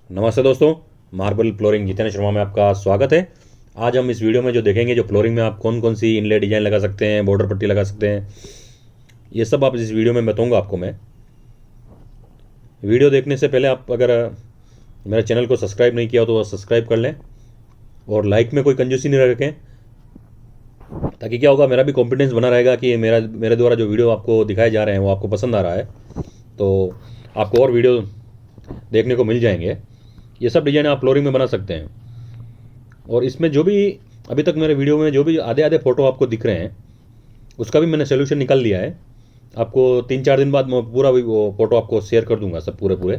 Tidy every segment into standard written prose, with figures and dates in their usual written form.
नमस्ते दोस्तों, marble flooring Jitendra Sharma में आपका स्वागत है। आज हम इस वीडियो में जो देखेंगे, जो फ्लोरिंग में आप कौन कौन सी इनले डिजाइन लगा सकते हैं, बॉर्डर पट्टी लगा सकते हैं, ये सब आप इस वीडियो में बताऊंगा आपको मैं। वीडियो देखने से पहले आप अगर मेरे चैनल को सब्सक्राइब नहीं किया हो तो सब्सक्राइब कर लें और लाइक में कोई कंजूसी नहीं रखें, ताकि क्या होगा, मेरा भी कॉन्फिडेंस बना रहेगा कि मेरे द्वारा जो वीडियो आपको दिखाए जा रहे हैं वो आपको पसंद आ रहा है, तो आपको और वीडियो देखने को मिल जाएंगे। ये सब डिजाइन आप फ्लोरिंग में बना सकते हैं। और इसमें जो भी अभी तक मेरे वीडियो में जो भी आधे आधे फ़ोटो आपको दिख रहे हैं, उसका भी मैंने सोल्यूशन निकाल लिया है। आपको 3-4 दिन बाद मैं पूरा भी वो फ़ोटो आपको शेयर कर दूंगा, सब पूरे पूरे,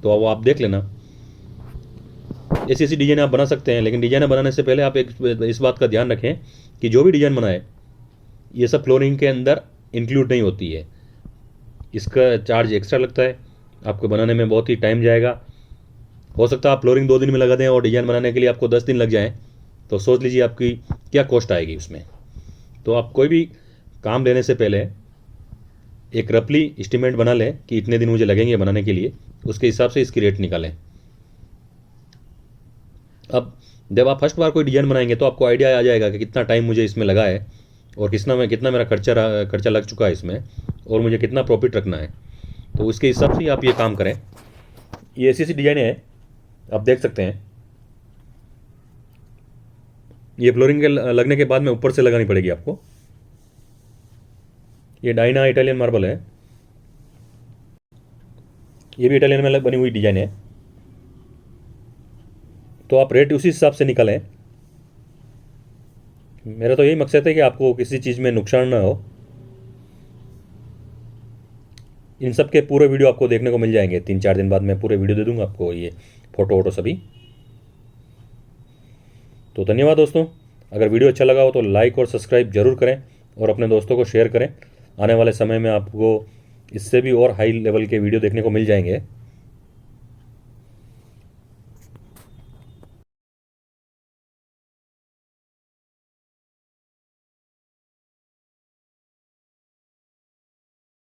तो वो आप देख लेना। ऐसी ऐसी डिज़ाइन आप बना सकते हैं, लेकिन डिज़ाइन बनाने से पहले आप एक इस बात का ध्यान रखें कि जो भी डिज़ाइन बनाए, ये सब फ्लोरिंग के अंदर इंक्लूड नहीं होती है। इसका चार्ज एक्स्ट्रा लगता है, आपको बनाने में बहुत ही टाइम जाएगा। हो सकता है आप फ्लोरिंग 2 दिन में लगा दें और डिज़ाइन बनाने के लिए आपको 10 दिन लग जाएं, तो सोच लीजिए आपकी क्या कॉस्ट आएगी उसमें। तो आप कोई भी काम लेने से पहले एक रफली एस्टिमेट बना लें कि इतने दिन मुझे लगेंगे बनाने के लिए, उसके हिसाब से इसकी रेट निकालें। अब जब आप फर्स्ट बार कोई डिज़ाइन बनाएंगे तो आपको आइडिया आ जाएगा कि कितना टाइम मुझे इसमें लगा है और कितना मेरा खर्चा लग चुका है इसमें, और मुझे कितना प्रॉफिट रखना है। तो उसके हिसाब से ही आप ये काम करें। ये ऐसी ऐसी डिज़ाइनें हैं, आप देख सकते हैं। ये फ्लोरिंग के लगने के बाद में ऊपर से लगानी पड़ेगी आपको। ये डाइना इटालियन मार्बल है, ये भी इटालियन में बनी हुई डिजाइन है। तो आप रेट उसी हिसाब से निकालें। मेरा तो यही मकसद है कि आपको किसी चीज़ में नुकसान ना हो। इन सब के पूरे वीडियो आपको देखने को मिल जाएंगे। 3-4 दिन बाद मैं पूरे वीडियो दे दूंगा आपको, ये फ़ोटो वोटो सभी। तो धन्यवाद दोस्तों। अगर वीडियो अच्छा लगा हो तो लाइक और सब्सक्राइब जरूर करें और अपने दोस्तों को शेयर करें। आने वाले समय में आपको इससे भी और हाई लेवल के वीडियो देखने को मिल जाएंगे।